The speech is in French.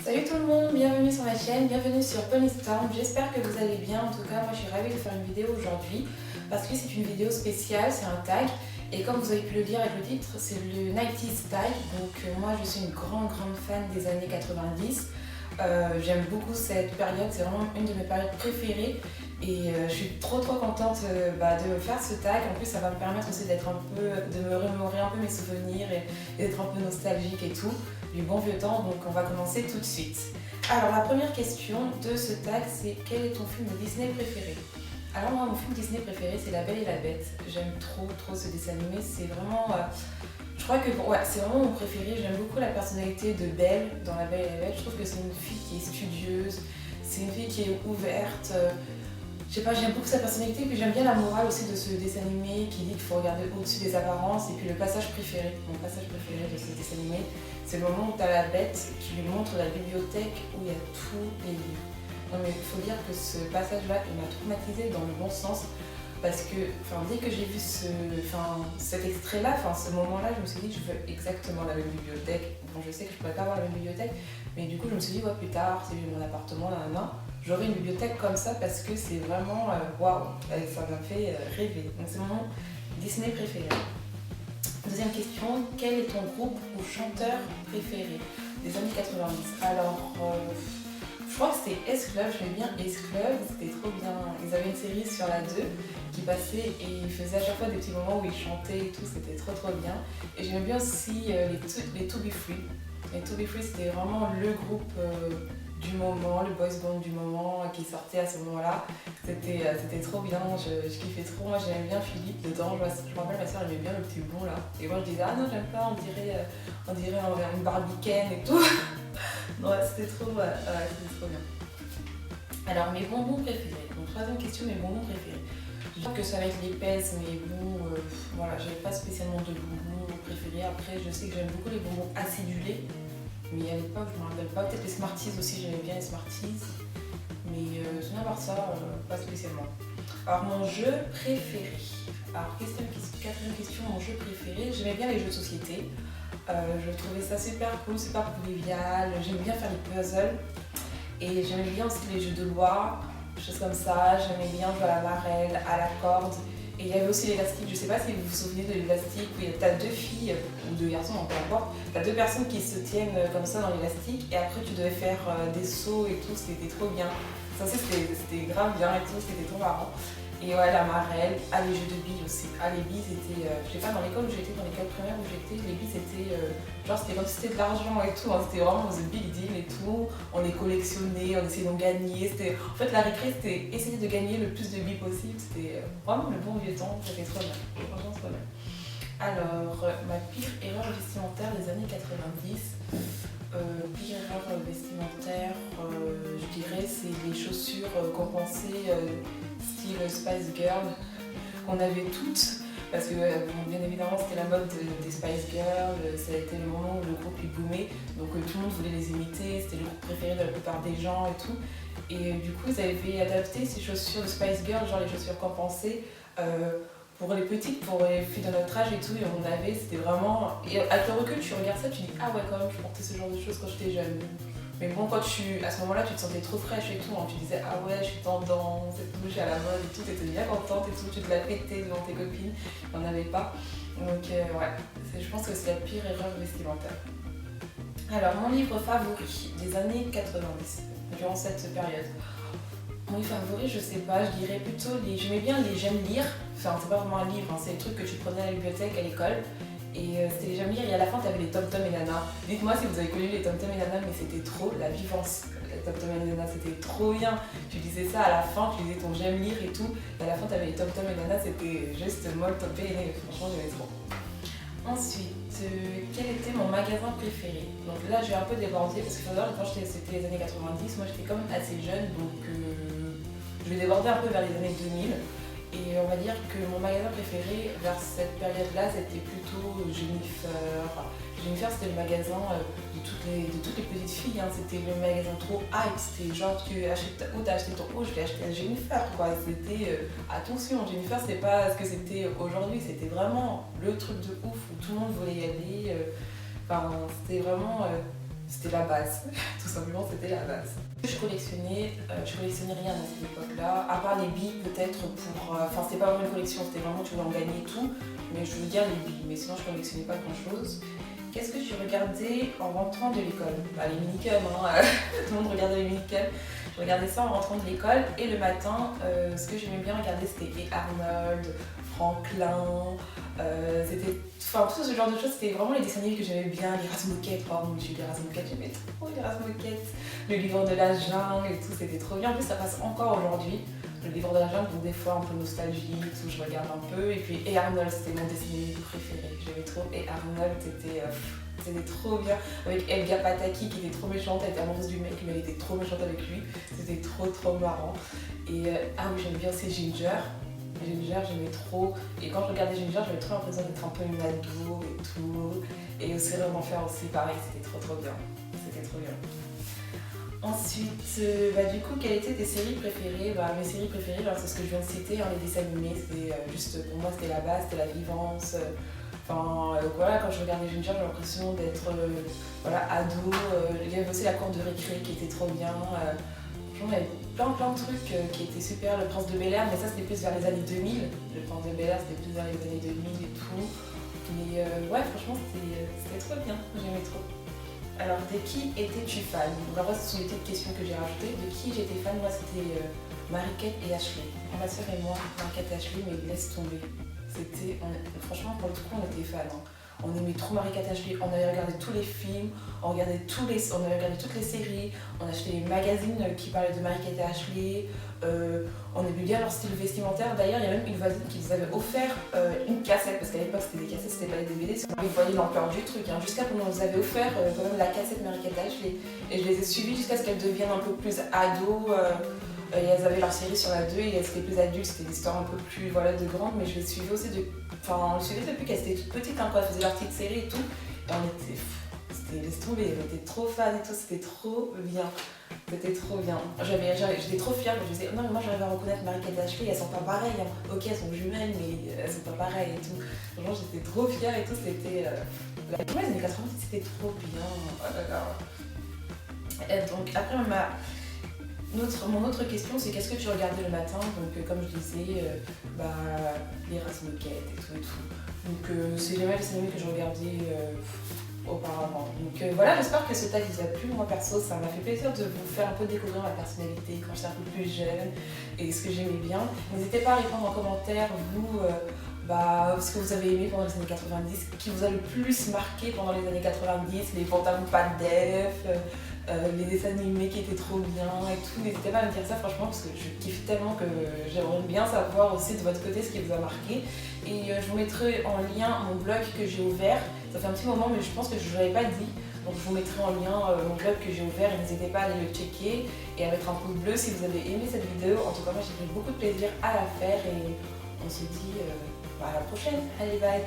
Salut tout le monde, bienvenue sur ma chaîne, bienvenue sur Pony Storm. J'espère que vous allez bien. En tout cas, moi je suis ravie de faire une vidéo aujourd'hui parce que c'est une vidéo spéciale, c'est un tag. Et comme vous avez pu le lire avec le titre, c'est le 90s tag. Donc moi je suis une grande fan des années 90. J'aime beaucoup cette période, c'est vraiment une de mes périodes préférées. Et je suis trop contente de faire ce tag. En plus ça va me permettre aussi d'être de me remémorer un peu mes souvenirs et d'être un peu nostalgique et tout, du bon vieux temps. Donc on va commencer tout de suite. Alors la première question de ce tag, c'est quel est ton film Disney préféré? Alors moi mon film Disney préféré c'est La Belle et la Bête. J'aime trop ce dessin animé, c'est vraiment... je crois que c'est vraiment mon préféré. J'aime beaucoup la personnalité de Belle dans La Belle et la Bête. Je trouve que c'est une fille qui est studieuse, c'est une fille qui est ouverte. Je sais pas, j'aime beaucoup sa personnalité, puis j'aime bien la morale aussi de ce dessin animé qui dit qu'il faut regarder au-dessus des apparences. Et puis le passage préféré, mon passage préféré de ce dessin animé, c'est le moment où tu as la bête qui lui montre la bibliothèque où il y a tous les livres. Non mais il faut dire que ce passage-là, il m'a traumatisée dans le bon sens. Parce que dès que j'ai vu cet extrait-là, ce moment-là, je me suis dit que je veux exactement la même bibliothèque. Bon, je sais que je ne pourrais pas avoir la même bibliothèque, mais du coup, je me suis dit, plus tard, si j'ai mon appartement, j'aurai une bibliothèque comme ça parce que c'est vraiment waouh, ça m'a fait rêver. Donc, c'est mon Disney préféré. Deuxième question, quel est ton groupe ou chanteur préféré des années 90? Alors, je crois que c'était S-Club, j'aimais bien S-Club, c'était trop bien. Ils avaient une série sur la 2 qui passait et ils faisaient à chaque fois des petits moments où ils chantaient et tout, c'était trop bien. Et j'aimais bien aussi les To Be Free. Les To Be Free, c'était vraiment le groupe du moment, le boys band du moment qui sortait à ce moment-là. C'était trop bien, je kiffais trop. Moi j'aimais bien Philippe dedans, je me rappelle ma soeur aimait bien le petit blond là. Et moi je disais, ah non j'aime pas, on dirait une barbicaine et tout. Non, c'était trop bien. Alors, mes bonbons préférés. Donc, troisième question, mes bonbons préférés. Je dis que ça va être les pèses, mais bon, j'avais pas spécialement de bonbons préférés. Après, je sais que j'aime beaucoup les bonbons acidulés, mais à l'époque, je me rappelle pas. Peut-être les Smarties aussi, j'aimais bien les Smarties. Mais sinon, à part ça, pas spécialement. Alors, mon jeu préféré. Alors, quatrième question, mon jeu préféré. J'aimais bien les jeux de société. Je trouvais ça super cool, super convivial. J'aimais bien faire les puzzles. Et j'aimais bien aussi les jeux de loi, choses comme ça. J'aimais bien jouer à la marelle, à la corde. Et il y avait aussi l'élastique. Je sais pas si vous vous souvenez de l'élastique où tu as deux filles ou deux garçons, peu importe. Tu as deux personnes qui se tiennent comme ça dans l'élastique. Et après, tu devais faire des sauts et tout. C'était trop bien. Ça, c'était grave bien et tout. C'était trop marrant. Et ouais, la marelle, les jeux de billes aussi. Les billes, c'était, je sais pas, dans l'école où j'étais, dans l'école primaire où j'étais, les billes c'était c'était comme si c'était de l'argent et tout, c'était vraiment the big deal et tout. On les collectionnait, on essayait d'en gagner. En fait, la récré, c'était essayer de gagner le plus de billes possible. C'était vraiment le bon vieux temps, c'était trop bien. Franchement, trop bien. Alors, ma pire erreur vestimentaire des années 90. Pire erreur vestimentaire, je dirais, c'est les chaussures compensées style Spice Girl qu'on avait toutes parce que bien évidemment c'était la mode des Spice Girls, ça a été le moment où le groupe il boomait, donc tout le monde voulait les imiter, c'était le groupe préféré de la plupart des gens et tout. Et du coup ils avaient adapté ces chaussures de Spice Girl, genre les chaussures compensées, pour les petites, pour les filles de notre âge et tout, et on avait, c'était vraiment... Et avec le recul, tu regardes ça, tu dis, ah ouais, quand même, je portais ce genre de choses quand j'étais jeune. Mais bon, à ce moment-là, tu te sentais trop fraîche et tout, hein. Tu disais, ah ouais, je suis tendance et tout, je suis à la mode et tout, t'étais bien contente et tout, tu te la pétais devant tes copines, il n'y en avait pas. Donc je pense que c'est la pire erreur vestimentaire. Alors, mon livre favori des années 90, durant cette période. Mon livre favori, je sais pas, je dirais plutôt j'aimais bien les j'aime lire. C'est pas vraiment un livre, c'est les trucs que tu prenais à la bibliothèque, à l'école. Et c'était les j'aime lire et à la fin t'avais les Tom Tom et Nana. Dites-moi si vous avez connu les Tom Tom et Nana, mais c'était trop la vivance. Les Tom Tom et Nana, c'était trop bien. Tu disais ça à la fin, tu disais ton j'aime lire et tout. Et à la fin t'avais les Tom Tom et Nana, c'était juste molle, topé et né. Franchement, j'aimais trop. Ensuite, quel était mon magasin préféré? Donc là, je vais un peu déborder parce que quand c'était les années 90, moi j'étais quand même assez jeune, donc je vais déborder un peu vers les années 2000. Et on va dire que mon magasin préféré vers cette période-là, c'était plutôt Jennifer. Jennifer, c'était le magasin de toutes les petites filles, hein. C'était le magasin trop hype. C'était genre, t'as acheté ton haut, je l'ai acheté à Jennifer, quoi. C'était, attention, Jennifer, c'était pas ce que c'était aujourd'hui. C'était vraiment le truc de ouf où tout le monde voulait y aller. C'était vraiment c'était la base, tout simplement c'était la base. Je collectionnais rien à cette époque-là, à part les billes peut-être pour... Enfin c'était pas vraiment une collection, c'était vraiment tu voulais en gagner et tout, mais je veux dire les billes, mais sinon je collectionnais pas grand-chose. Qu'est-ce que je regardais en rentrant de l'école? Les minicums, hein, tout le monde regardait les minicums. Je regardais ça en rentrant de l'école et le matin, ce que j'aimais bien regarder c'était Arnold, Franklin, c'était... Enfin tout ce genre de choses, c'était vraiment les dessins animés que j'aimais bien, les Razmoquettes, oh mon dieu, les Razmoquettes, j'aimais trop les Razmoquettes, le livre de la jungle et tout, c'était trop bien. En plus ça passe encore aujourd'hui, le livre de la jungle, donc des fois un peu nostalgique, tout, je regarde un peu. Et puis et Arnold, c'était mon dessin animé préféré, j'aimais trop. Et Arnold, c'était trop bien, avec Elga Pataki qui était trop méchante, elle était amoureuse du mec, mais elle était trop méchante avec lui, c'était trop marrant. Et ah oui, j'aime bien aussi Ginger. Ginger, j'aimais trop. Et quand je regardais Ginger, j'avais trop l'impression d'être un peu une ado et tout. Et au Série d'Enfer aussi, pareil, c'était trop bien. C'était trop bien. Ensuite, du coup, quelles étaient tes séries préférées? Mes séries préférées, c'est ce que je viens de citer, hein, les dessins animés, c'était juste, pour moi, c'était la base, c'était la vivance. Voilà, quand je regardais Ginger, j'ai l'impression d'être ado. Il y avait aussi la cour de récré qui était trop bien. Franchement, il y avait plein de trucs qui étaient super. Le Prince de Bel-Air, mais ça c'était plus vers les années 2000. Le Prince de Bel-Air, c'était plus vers les années 2000 et tout. Mais ouais, franchement, c'était trop bien. J'aimais trop. Alors, de qui étais-tu fan? Donc, en vrai, ce sont des petites questions que j'ai rajoutées. De qui j'étais fan? Moi, c'était Marie-Kate et Ashley. Ma soeur et moi, Marie-Kate et Ashley, mais laisse tomber. Franchement, pour le coup, on était fans. Hein. On aimait trop Marie-Kate et Ashley. On avait regardé tous les films, on avait regardé toutes les séries. On achetait les magazines qui parlaient de Marie-Kate et Ashley. On aimait bien leur style vestimentaire. D'ailleurs, il y a même une voisine qui nous avait offert une cassette, parce qu'à l'époque c'était des cassettes, c'était pas des DVD. Vous voyez l'ampleur du truc, hein, jusqu'à qu'on nous avait offert quand même la cassette Marie-Kate et Ashley. Et je les ai suivies jusqu'à ce qu'elles deviennent un peu plus ados. Et elles avaient leur série sur la 2 et elles étaient plus adultes, c'était des histoires un peu plus de grandes, mais je les suivais aussi on les suivait depuis qu'elles étaient toutes petites, hein, quand elles faisaient leur petite série et tout. Et on était, laisse tomber, on était trop fans et tout, c'était trop bien. C'était trop bien. J'étais trop fière, je me disais, non mais moi j'arrive à reconnaître Marie-Kate et Ashley, elles sont pas pareilles, hein. Ok, elles sont jumelles, mais elles sont pas pareilles et tout. Franchement, j'étais trop fière et tout, c'était... Les années 90, c'était trop bien. Oh là là. Et donc, après, mon autre question, c'est qu'est-ce que tu regardais le matin? Donc, comme je disais, les Razmoquettes et tout. Donc, c'est jamais les cinémas que je regardais auparavant. Donc, voilà, j'espère que ce tag vous a plu. Moi, perso, ça m'a fait plaisir de vous faire un peu découvrir ma personnalité quand j'étais un peu plus jeune et ce que j'aimais bien. N'hésitez pas à répondre en commentaire, vous, ce que vous avez aimé pendant les années 90, qui vous a le plus marqué pendant les années 90, les pantalons pas de def, les dessins animés qui étaient trop bien et tout. N'hésitez pas à me dire ça franchement parce que je kiffe tellement que j'aimerais bien savoir aussi de votre côté ce qui vous a marqué. Et je vous mettrai en lien mon blog que j'ai ouvert. Ça fait un petit moment mais je pense que je ne l'avais pas dit. Donc je vous mettrai en lien mon blog que j'ai ouvert et n'hésitez pas à aller le checker et à mettre un pouce bleu si vous avez aimé cette vidéo. En tout cas moi j'ai pris beaucoup de plaisir à la faire et on se dit à la prochaine. Allez bye.